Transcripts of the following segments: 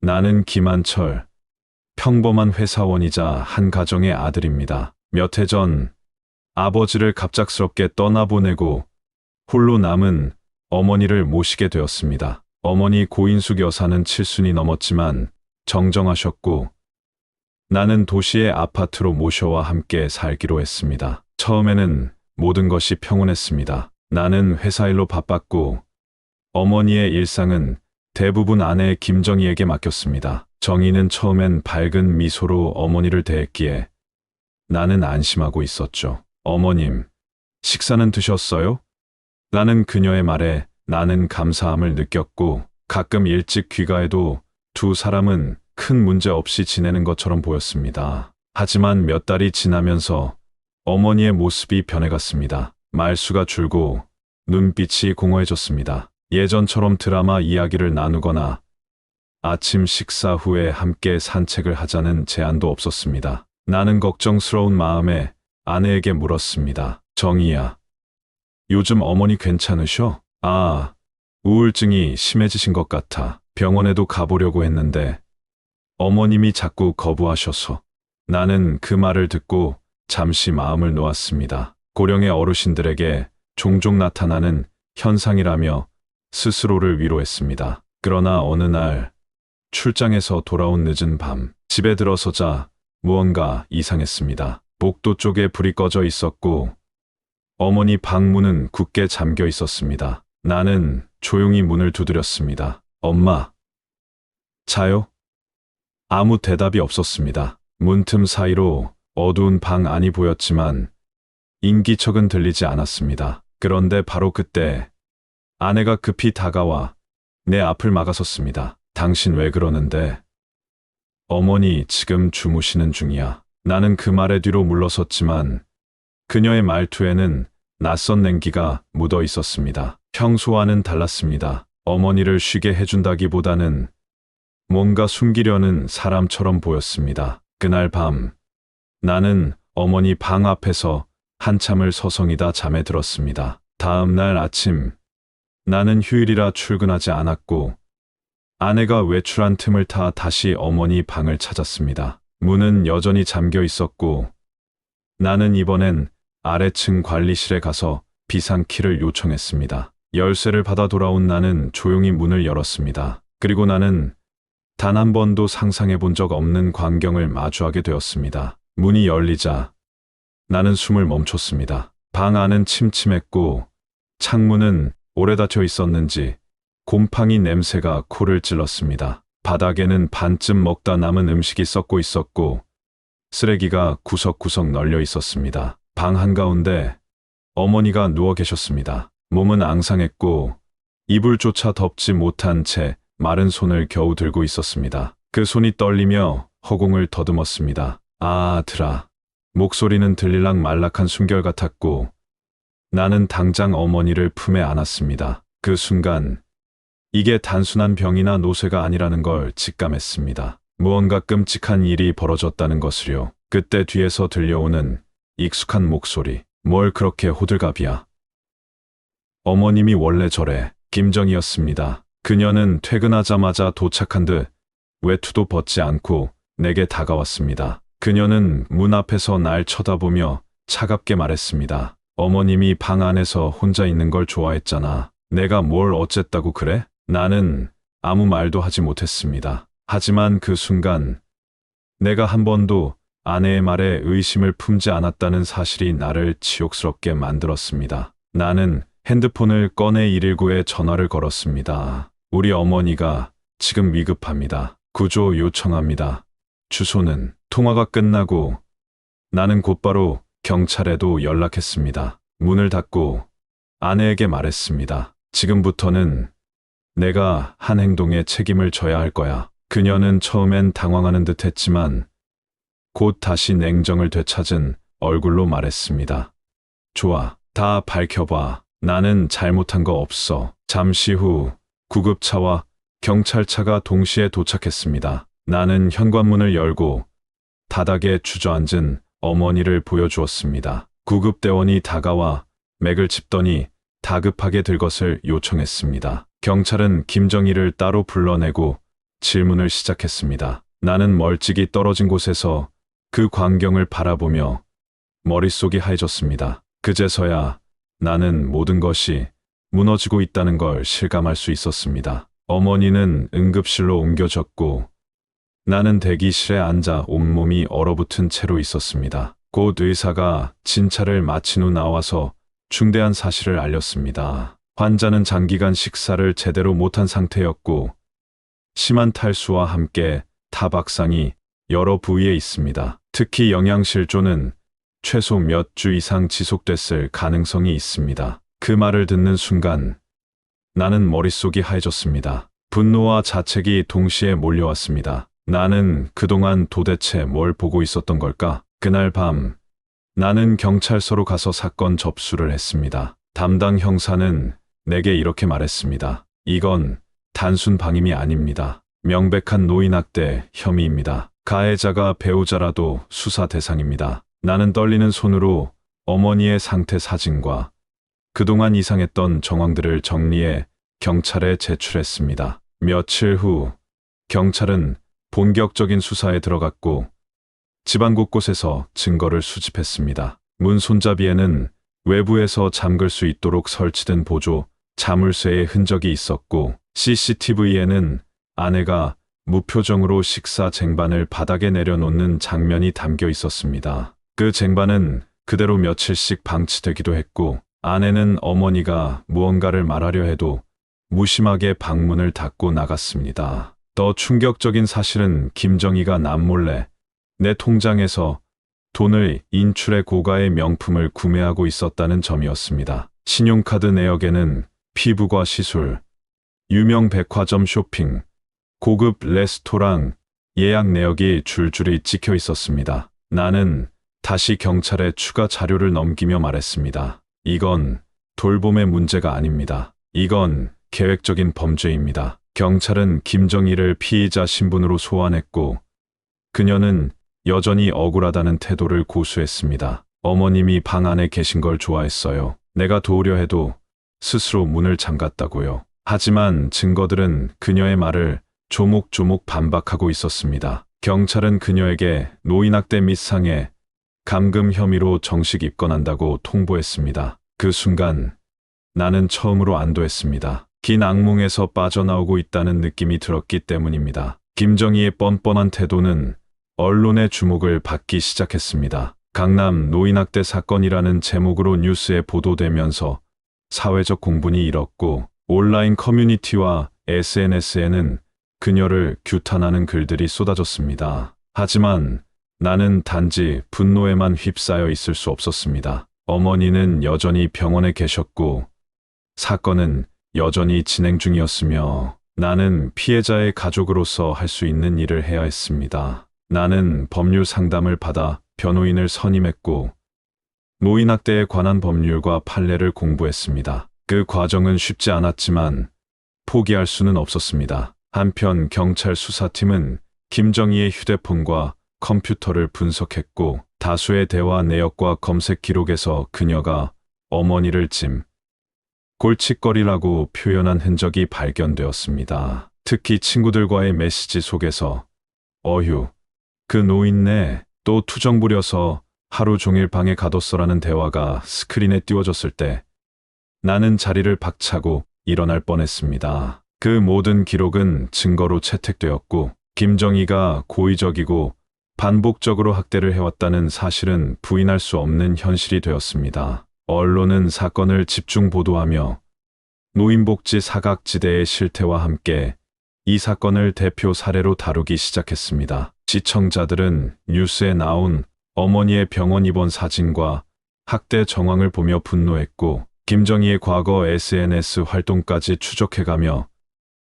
나는 김한철, 평범한 회사원이자 한 가정의 아들입니다. 몇 해 전 아버지를 갑작스럽게 떠나보내고 홀로 남은 어머니를 모시게 되었습니다. 어머니 고인숙 여사는 칠순이 넘었지만 정정하셨고 나는 도시의 아파트로 모셔와 함께 살기로 했습니다. 처음에는 모든 것이 평온했습니다. 나는 회사 일로 바빴고 어머니의 일상은 대부분 아내 김정희에게 맡겼습니다. 정희는 처음엔 밝은 미소로 어머니를 대했기에 나는 안심하고 있었죠. 어머님, 식사는 드셨어요? 라는 그녀의 말에 나는 감사함을 느꼈고 가끔 일찍 귀가해도 두 사람은 큰 문제 없이 지내는 것처럼 보였습니다. 하지만 몇 달이 지나면서 어머니의 모습이 변해갔습니다. 말수가 줄고 눈빛이 공허해졌습니다. 예전처럼 드라마 이야기를 나누거나 아침 식사 후에 함께 산책을 하자는 제안도 없었습니다. 나는 걱정스러운 마음에 아내에게 물었습니다. 정희야, 요즘 어머니 괜찮으셔? 우울증이 심해지신 것 같아. 병원에도 가보려고 했는데 어머님이 자꾸 거부하셔서. 나는 그 말을 듣고 잠시 마음을 놓았습니다. 고령의 어르신들에게 종종 나타나는 현상이라며 스스로를 위로했습니다. 그러나 어느 날 출장에서 돌아온 늦은 밤 집에 들어서자 무언가 이상했습니다. 복도 쪽에 불이 꺼져 있었고 어머니 방 문은 굳게 잠겨 있었습니다. 나는 조용히 문을 두드렸습니다. 엄마, 자요? 아무 대답이 없었습니다. 문틈 사이로 어두운 방 안이 보였지만 인기척은 들리지 않았습니다. 그런데 바로 그때 아내가 급히 다가와 내 앞을 막아섰습니다. 당신 왜 그러는데? 어머니 지금 주무시는 중이야. 나는 그 말에 뒤로 물러섰지만 그녀의 말투에는 낯선 냉기가 묻어 있었습니다. 평소와는 달랐습니다. 어머니를 쉬게 해준다기보다는 뭔가 숨기려는 사람처럼 보였습니다. 그날 밤 나는 어머니 방 앞에서 한참을 서성이다 잠에 들었습니다. 다음 날 아침 나는 휴일이라 출근하지 않았고 아내가 외출한 틈을 타 다시 어머니 방을 찾았습니다. 문은 여전히 잠겨 있었고 나는 이번엔 아래층 관리실에 가서 비상키를 요청했습니다. 열쇠를 받아 돌아온 나는 조용히 문을 열었습니다. 그리고 나는 단 한 번도 상상해 본 적 없는 광경을 마주하게 되었습니다. 문이 열리자 나는 숨을 멈췄습니다. 방 안은 침침했고 창문은 오래 닫혀 있었는지 곰팡이 냄새가 코를 찔렀습니다. 바닥에는 반쯤 먹다 남은 음식이 썩고 있었고 쓰레기가 구석구석 널려 있었습니다. 방 한가운데 어머니가 누워 계셨습니다. 몸은 앙상했고 이불조차 덮지 못한 채 마른 손을 겨우 들고 있었습니다. 그 손이 떨리며 허공을 더듬었습니다. 아들아. 목소리는 들릴락 말락한 숨결 같았고 나는 당장 어머니를 품에 안았습니다. 그 순간 이게 단순한 병이나 노쇠가 아니라는 걸 직감했습니다. 무언가 끔찍한 일이 벌어졌다는 것을요. 그때 뒤에서 들려오는 익숙한 목소리. 뭘 그렇게 호들갑이야. 어머님이 원래 저래. 김정희였습니다. 그녀는 퇴근하자마자 도착한 듯 외투도 벗지 않고 내게 다가왔습니다. 그녀는 문 앞에서 날 쳐다보며 차갑게 말했습니다. 어머님이 방 안에서 혼자 있는 걸 좋아했잖아. 내가 뭘 어쨌다고 그래? 나는 아무 말도 하지 못했습니다. 하지만 그 순간 내가 한 번도 아내의 말에 의심을 품지 않았다는 사실이 나를 치욕스럽게 만들었습니다. 나는 핸드폰을 꺼내 119에 전화를 걸었습니다. 우리 어머니가 지금 위급합니다. 구조 요청합니다. 주소는. 통화가 끝나고 나는 곧바로 경찰에도 연락했습니다. 문을 닫고 아내에게 말했습니다. 지금부터는 내가 한 행동에 책임을 져야 할 거야. 그녀는 처음엔 당황하는 듯 했지만 곧 다시 냉정을 되찾은 얼굴로 말했습니다. 좋아, 다 밝혀봐. 나는 잘못한 거 없어. 잠시 후 구급차와 경찰차가 동시에 도착했습니다. 나는 현관문을 열고 바닥에 주저앉은 어머니를 보여주었습니다. 구급대원이 다가와 맥을 짚더니 다급하게 들 것을 요청했습니다. 경찰은 김정희를 따로 불러내고 질문을 시작했습니다. 나는 멀찍이 떨어진 곳에서 그 광경을 바라보며 머릿속이 하얘졌습니다. 그제서야 나는 모든 것이 무너지고 있다는 걸 실감할 수 있었습니다. 어머니는 응급실로 옮겨졌고 나는 대기실에 앉아 온몸이 얼어붙은 채로 있었습니다. 곧 의사가 진찰을 마친 후 나와서 중대한 사실을 알렸습니다. 환자는 장기간 식사를 제대로 못한 상태였고 심한 탈수와 함께 타박상이 여러 부위에 있습니다. 특히 영양실조는 최소 몇 주 이상 지속됐을 가능성이 있습니다. 그 말을 듣는 순간 나는 머릿속이 하얘졌습니다. 분노와 자책이 동시에 몰려왔습니다. 나는 그동안 도대체 뭘 보고 있었던 걸까? 그날 밤 나는 경찰서로 가서 사건 접수를 했습니다. 담당 형사는 내게 이렇게 말했습니다. 이건 단순 방임이 아닙니다. 명백한 노인학대 혐의입니다. 가해자가 배우자라도 수사 대상입니다. 나는 떨리는 손으로 어머니의 상태 사진과 그동안 이상했던 정황들을 정리해 경찰에 제출했습니다. 며칠 후 경찰은 본격적인 수사에 들어갔고 집안 곳곳에서 증거를 수집했습니다. 문 손잡이에는 외부에서 잠글 수 있도록 설치된 보조 자물쇠의 흔적이 있었고 CCTV에는 아내가 무표정으로 식사 쟁반을 바닥에 내려놓는 장면이 담겨 있었습니다. 그 쟁반은 그대로 며칠씩 방치되기도 했고 아내는 어머니가 무언가를 말하려 해도 무심하게 방문을 닫고 나갔습니다. 더 충격적인 사실은 김정희가 남몰래 내 통장에서 돈을 인출해 고가의 명품을 구매하고 있었다는 점이었습니다. 신용카드 내역에는 피부과 시술, 유명 백화점 쇼핑, 고급 레스토랑 예약 내역이 줄줄이 찍혀 있었습니다. 나는 다시 경찰에 추가 자료를 넘기며 말했습니다. 이건 돌봄의 문제가 아닙니다. 이건 계획적인 범죄입니다. 경찰은 김정희를 피의자 신분으로 소환했고 그녀는 여전히 억울하다는 태도를 고수했습니다. 어머님이 방 안에 계신 걸 좋아했어요. 내가 도우려 해도 스스로 문을 잠갔다고요. 하지만 증거들은 그녀의 말을 조목조목 반박하고 있었습니다. 경찰은 그녀에게 노인학대 및 상해, 감금 혐의로 정식 입건한다고 통보했습니다. 그 순간 나는 처음으로 안도했습니다. 긴 악몽에서 빠져나오고 있다는 느낌이 들었기 때문입니다. 김정희의 뻔뻔한 태도는 언론의 주목을 받기 시작했습니다. 강남 노인학대 사건이라는 제목으로 뉴스에 보도되면서 사회적 공분이 일었고 온라인 커뮤니티와 SNS에는 그녀를 규탄하는 글들이 쏟아졌습니다. 하지만 나는 단지 분노에만 휩싸여 있을 수 없었습니다. 어머니는 여전히 병원에 계셨고 사건은 여전히 진행 중이었으며 나는 피해자의 가족으로서 할 수 있는 일을 해야 했습니다. 나는 법률 상담을 받아 변호인을 선임했고 노인학대에 관한 법률과 판례를 공부했습니다. 그 과정은 쉽지 않았지만 포기할 수는 없었습니다. 한편 경찰 수사팀은 김정희의 휴대폰과 컴퓨터를 분석했고 다수의 대화 내역과 검색 기록에서 그녀가 어머니를 골칫거리라고 표현한 흔적이 발견되었습니다. 특히 친구들과의 메시지 속에서 어휴, 그 노인네 또 투정 부려서 하루 종일 방에 가뒀어라는 대화가 스크린에 띄워졌을 때 나는 자리를 박차고 일어날 뻔했습니다. 그 모든 기록은 증거로 채택되었고 김정희가 고의적이고 반복적으로 학대를 해왔다는 사실은 부인할 수 없는 현실이 되었습니다. 언론은 사건을 집중 보도하며 노인복지 사각지대의 실태와 함께 이 사건을 대표 사례로 다루기 시작했습니다. 시청자들은 뉴스에 나온 어머니의 병원 입원 사진과 학대 정황을 보며 분노했고 김정희의 과거 SNS 활동까지 추적해가며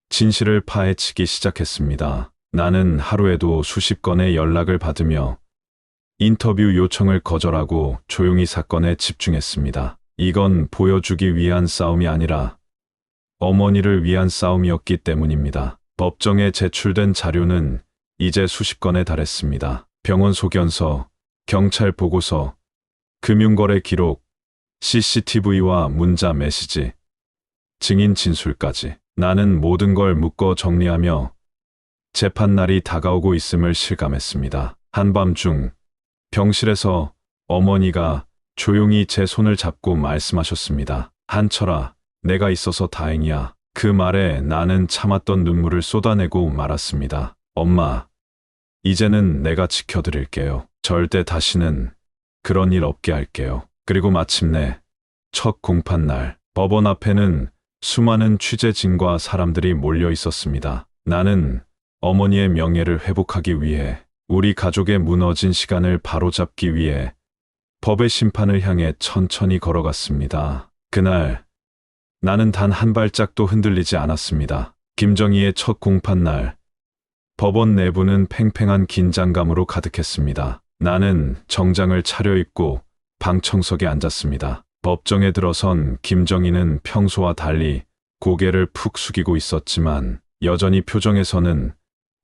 진실을 파헤치기 시작했습니다. 나는 하루에도 수십 건의 연락을 받으며 인터뷰 요청을 거절하고 조용히 사건에 집중했습니다. 이건 보여주기 위한 싸움이 아니라 어머니를 위한 싸움이었기 때문입니다. 법정에 제출된 자료는 이제 수십 건에 달했습니다. 병원 소견서, 경찰 보고서, 금융거래 기록, CCTV와 문자 메시지, 증인 진술까지. 나는 모든 걸 묶어 정리하며 재판날이 다가오고 있음을 실감했습니다. 한밤중 병실에서 어머니가 조용히 제 손을 잡고 말씀하셨습니다. 한철아, 내가 있어서 다행이야. 그 말에 나는 참았던 눈물을 쏟아내고 말았습니다. 엄마, 이제는 내가 지켜드릴게요. 절대 다시는 그런 일 없게 할게요. 그리고 마침내 첫 공판날, 법원 앞에는 수많은 취재진과 사람들이 몰려 있었습니다. 나는 어머니의 명예를 회복하기 위해, 우리 가족의 무너진 시간을 바로잡기 위해 법의 심판을 향해 천천히 걸어갔습니다. 그날 나는 단 한 발짝도 흔들리지 않았습니다. 김정희의 첫 공판날, 법원 내부는 팽팽한 긴장감으로 가득했습니다. 나는 정장을 차려입고 방청석에 앉았습니다. 법정에 들어선 김정희는 평소와 달리 고개를 푹 숙이고 있었지만 여전히 표정에서는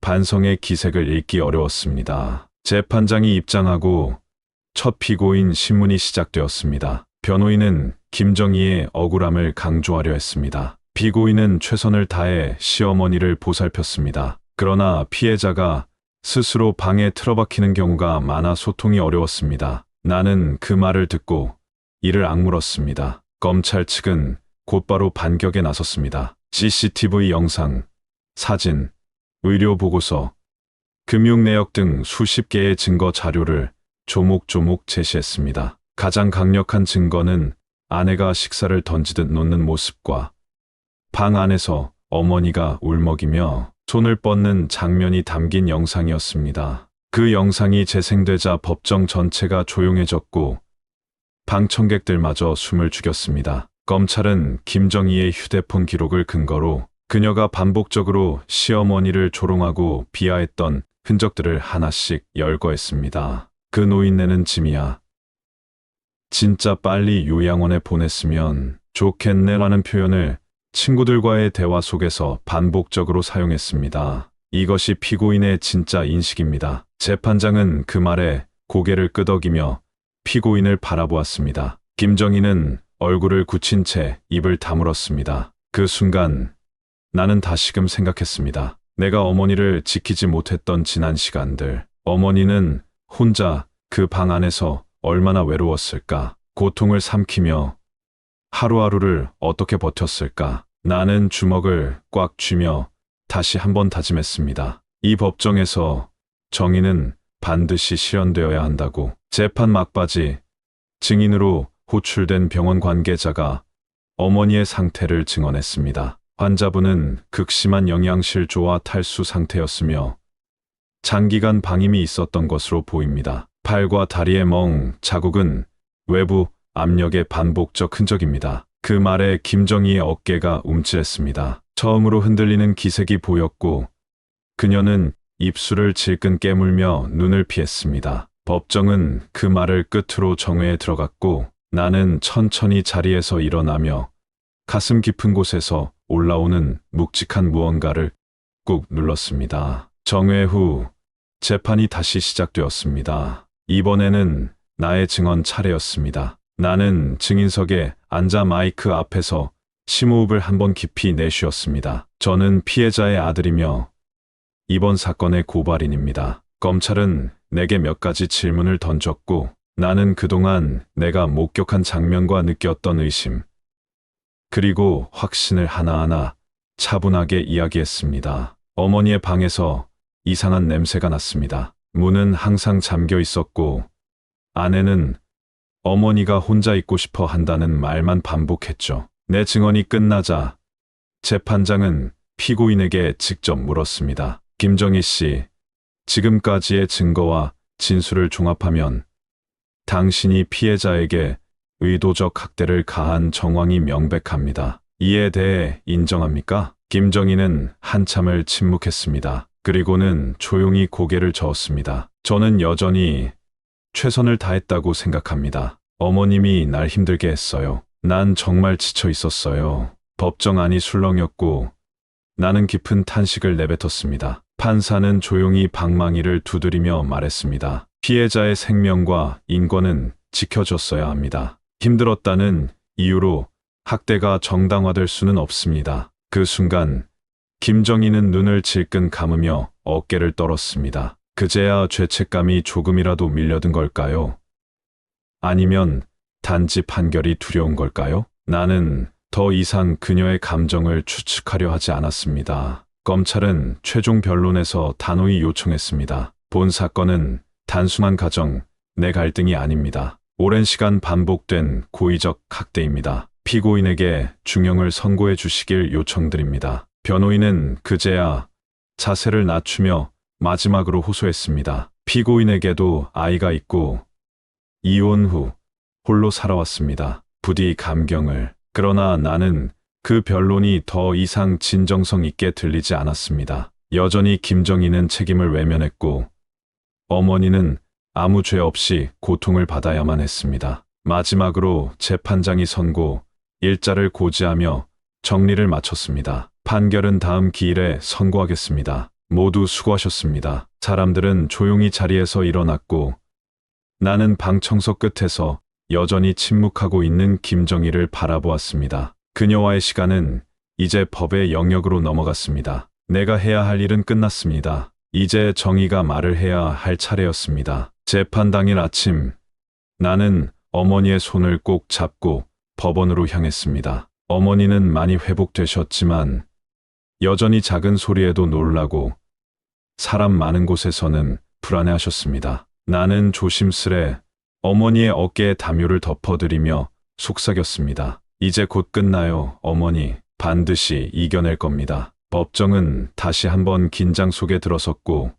반성의 기색을 읽기 어려웠습니다. 재판장이 입장하고 첫 피고인 신문이 시작되었습니다. 변호인은 김정희의 억울함을 강조하려 했습니다. 피고인은 최선을 다해 시어머니를 보살폈습니다. 그러나 피해자가 스스로 방에 틀어박히는 경우가 많아 소통이 어려웠습니다. 나는 그 말을 듣고 이를 악물었습니다. 검찰 측은 곧바로 반격에 나섰습니다. CCTV 영상, 사진, 의료 보고서, 금융 내역 등 수십 개의 증거 자료를 조목조목 제시했습니다. 가장 강력한 증거는 아내가 식사를 던지듯 놓는 모습과 방 안에서 어머니가 울먹이며 손을 뻗는 장면이 담긴 영상이었습니다. 그 영상이 재생되자 법정 전체가 조용해졌고 방청객들마저 숨을 죽였습니다. 검찰은 김정희의 휴대폰 기록을 근거로 그녀가 반복적으로 시어머니를 조롱하고 비하했던 흔적들을 하나씩 열거했습니다. 그 노인네는 짐이야. 진짜 빨리 요양원에 보냈으면 좋겠네라는 표현을 친구들과의 대화 속에서 반복적으로 사용했습니다. 이것이 피고인의 진짜 인식입니다. 재판장은 그 말에 고개를 끄덕이며 피고인을 바라보았습니다. 김정희는 얼굴을 굳힌 채 입을 다물었습니다. 그 순간 나는 다시금 생각했습니다. 내가 어머니를 지키지 못했던 지난 시간들, 어머니는 혼자 그 방 안에서 얼마나 외로웠을까, 고통을 삼키며 하루하루를 어떻게 버텼을까. 나는 주먹을 꽉 쥐며 다시 한번 다짐했습니다. 이 법정에서 정의는 반드시 실현되어야 한다고. 재판 막바지, 증인으로 호출된 병원 관계자가 어머니의 상태를 증언했습니다. 환자분은 극심한 영양실조와 탈수 상태였으며 장기간 방임이 있었던 것으로 보입니다. 팔과 다리의 멍 자국은 외부 압력의 반복적 흔적입니다. 그 말에 김정희의 어깨가 움찔했습니다. 처음으로 흔들리는 기색이 보였고 그녀는 입술을 질끈 깨물며 눈을 피했습니다. 법정은 그 말을 끝으로 정회에 들어갔고 나는 천천히 자리에서 일어나며 가슴 깊은 곳에서 올라오는 묵직한 무언가를 꾹 눌렀습니다. 정회 후 재판이 다시 시작되었습니다. 이번에는 나의 증언 차례였습니다. 나는 증인석에 앉아 마이크 앞에서 심호흡을 한번 깊이 내쉬었습니다. 저는 피해자의 아들이며 이번 사건의 고발인입니다. 검찰은 내게 몇 가지 질문을 던졌고 나는 그동안 내가 목격한 장면과 느꼈던 의심, 그리고 확신을 하나하나 차분하게 이야기했습니다. 어머니의 방에서 이상한 냄새가 났습니다. 문은 항상 잠겨 있었고 아내는 어머니가 혼자 있고 싶어 한다는 말만 반복했죠. 내 증언이 끝나자 재판장은 피고인에게 직접 물었습니다. 김정희 씨, 지금까지의 증거와 진술을 종합하면 당신이 피해자에게 의도적 학대를 가한 정황이 명백합니다. 이에 대해 인정합니까? 김정희는 한참을 침묵했습니다. 그리고는 조용히 고개를 저었습니다. 저는 여전히 최선을 다했다고 생각합니다. 어머님이 날 힘들게 했어요. 난 정말 지쳐 있었어요. 법정 안이 술렁였고 나는 깊은 탄식을 내뱉었습니다. 판사는 조용히 방망이를 두드리며 말했습니다. 피해자의 생명과 인권은 지켜줬어야 합니다. 힘들었다는 이유로 학대가 정당화될 수는 없습니다. 그 순간 김정희는 눈을 질끈 감으며 어깨를 떨었습니다. 그제야 죄책감이 조금이라도 밀려든 걸까요? 아니면 단지 판결이 두려운 걸까요? 나는 더 이상 그녀의 감정을 추측하려 하지 않았습니다. 검찰은 최종 변론에서 단호히 요청했습니다. 본 사건은 단순한 가정 내 갈등이 아닙니다. 오랜 시간 반복된 고의적 학대입니다. 피고인에게 중형을 선고해 주시길 요청드립니다. 변호인은 그제야 자세를 낮추며 마지막으로 호소했습니다. 피고인에게도 아이가 있고 이혼 후 홀로 살아왔습니다. 부디 감경을. 그러나 나는 그 변론이 더 이상 진정성 있게 들리지 않았습니다. 여전히 김정희는 책임을 외면했고 어머니는 아무 죄 없이 고통을 받아야만 했습니다. 마지막으로 재판장이 선고 일자를 고지하며 정리를 마쳤습니다. 판결은 다음 기일에 선고하겠습니다. 모두 수고하셨습니다. 사람들은 조용히 자리에서 일어났고 나는 방 청소 끝에서 여전히 침묵하고 있는 김정희를 바라보았습니다. 그녀와의 시간은 이제 법의 영역으로 넘어갔습니다. 내가 해야 할 일은 끝났습니다. 이제 정의가 말을 해야 할 차례였습니다. 재판 당일 아침, 나는 어머니의 손을 꼭 잡고 법원으로 향했습니다. 어머니는 많이 회복되셨지만 여전히 작은 소리에도 놀라고 사람 많은 곳에서는 불안해하셨습니다. 나는 조심스레 어머니의 어깨에 담요를 덮어드리며 속삭였습니다. 이제 곧 끝나요, 어머니. 반드시 이겨낼 겁니다. 법정은 다시 한번 긴장 속에 들어섰고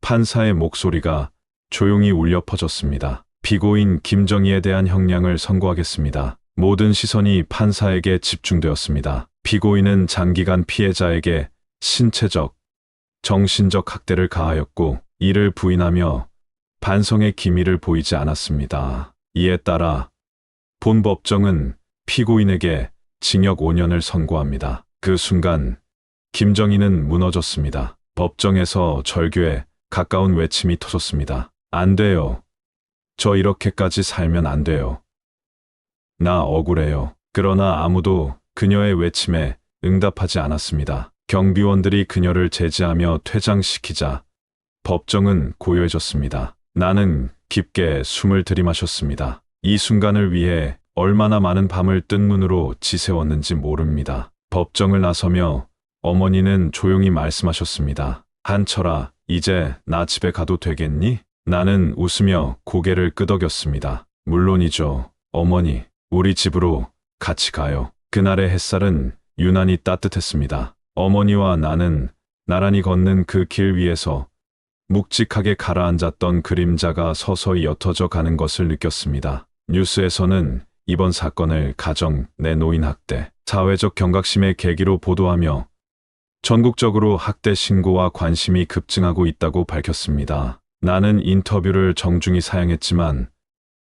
판사의 목소리가 조용히 울려 퍼졌습니다. 피고인 김정희에 대한 형량을 선고하겠습니다. 모든 시선이 판사에게 집중되었습니다. 피고인은 장기간 피해자에게 신체적, 정신적 학대를 가하였고 이를 부인하며 반성의 기미를 보이지 않았습니다. 이에 따라 본 법정은 피고인에게 징역 5년을 선고합니다. 그 순간 김정희는 무너졌습니다. 법정에서 절규에 가까운 외침이 터졌습니다. 안 돼요. 저 이렇게까지 살면 안 돼요. 나 억울해요. 그러나 아무도 그녀의 외침에 응답하지 않았습니다. 경비원들이 그녀를 제지하며 퇴장시키자 법정은 고요해졌습니다. 나는 깊게 숨을 들이마셨습니다. 이 순간을 위해 얼마나 많은 밤을 뜬 눈으로 지새웠는지 모릅니다. 법정을 나서며 어머니는 조용히 말씀하셨습니다. 한철아, 이제 나 집에 가도 되겠니? 나는 웃으며 고개를 끄덕였습니다. 물론이죠, 어머니. 우리 집으로 같이 가요. 그날의 햇살은 유난히 따뜻했습니다. 어머니와 나는 나란히 걷는 그 길 위에서 묵직하게 가라앉았던 그림자가 서서히 옅어져 가는 것을 느꼈습니다. 뉴스에서는 이번 사건을 가정 내 노인 학대, 사회적 경각심의 계기로 보도하며 전국적으로 학대 신고와 관심이 급증하고 있다고 밝혔습니다. 나는 인터뷰를 정중히 사양했지만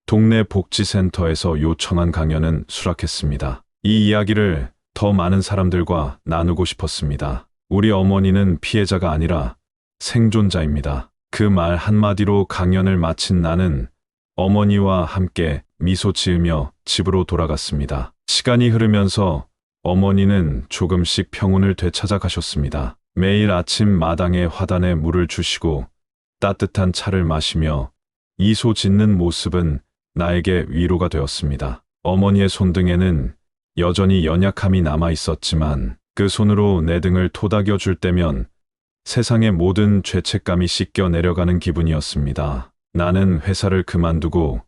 동네 복지센터에서 요청한 강연은 수락했습니다. 이 이야기를 더 많은 사람들과 나누고 싶었습니다. 우리 어머니는 피해자가 아니라 생존자입니다. 그 말 한마디로 강연을 마친 나는 어머니와 함께 미소 지으며 집으로 돌아갔습니다. 시간이 흐르면서 어머니는 조금씩 평온을 되찾아 가셨습니다. 매일 아침 마당에 화단에 물을 주시고 따뜻한 차를 마시며 미소 짓는 모습은 나에게 위로가 되었습니다. 어머니의 손등에는 여전히 연약함이 남아 있었지만 그 손으로 내 등을 토닥여 줄 때면 세상의 모든 죄책감이 씻겨 내려가는 기분이었습니다. 나는 회사를 그만두고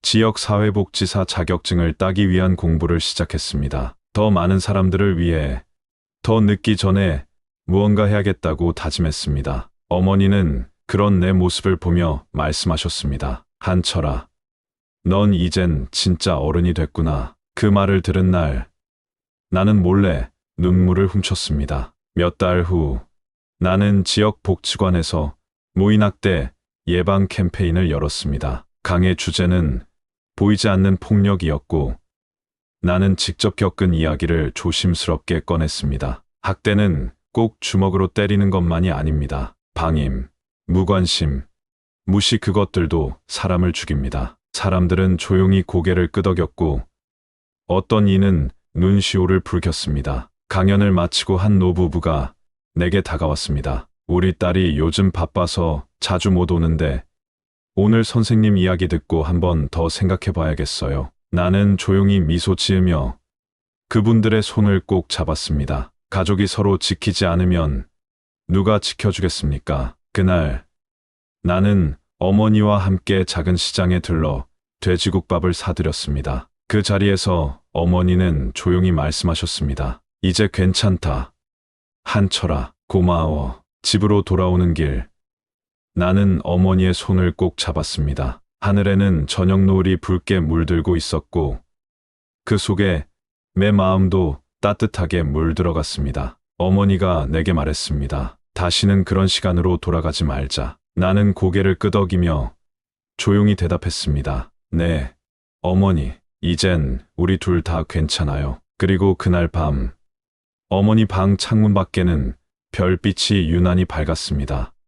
지역사회복지사 자격증을 따기 위한 공부를 시작했습니다. 더 많은 사람들을 위해 더 늦기 전에 무언가 해야겠다고 다짐했습니다. 어머니는 그런 내 모습을 보며 말씀하셨습니다. 한철아, 넌 이젠 진짜 어른이 됐구나. 그 말을 들은 날 나는 몰래 눈물을 훔쳤습니다. 몇 달 후 나는 지역 복지관에서 무인학대 예방 캠페인을 열었습니다. 강의 주제는 보이지 않는 폭력이었고 나는 직접 겪은 이야기를 조심스럽게 꺼냈습니다. 학대는 꼭 주먹으로 때리는 것만이 아닙니다. 방임, 무관심, 무시, 그것들도 사람을 죽입니다. 사람들은 조용히 고개를 끄덕였고 어떤 이는 눈시울을 붉혔습니다. 강연을 마치고 한 노부부가 내게 다가왔습니다. 우리 딸이 요즘 바빠서 자주 못 오는데 오늘 선생님 이야기 듣고 한 번 더 생각해 봐야겠어요. 나는 조용히 미소 지으며 그분들의 손을 꼭 잡았습니다. 가족이 서로 지키지 않으면 누가 지켜주겠습니까? 그날 나는 어머니와 함께 작은 시장에 들러 돼지국밥을 사드렸습니다. 그 자리에서 어머니는 조용히 말씀하셨습니다. 이제 괜찮다. 한철아, 고마워. 집으로 돌아오는 길, 나는 어머니의 손을 꼭 잡았습니다. 하늘에는 저녁 노을이 붉게 물들고 있었고 그 속에 내 마음도 따뜻하게 물들어갔습니다. 어머니가 내게 말했습니다. 다시는 그런 시간으로 돌아가지 말자. 나는 고개를 끄덕이며 조용히 대답했습니다. 네, 어머니, 이젠 우리 둘 다 괜찮아요. 그리고 그날 밤, 어머니 방 창문 밖에는 별빛이 유난히 밝았습니다.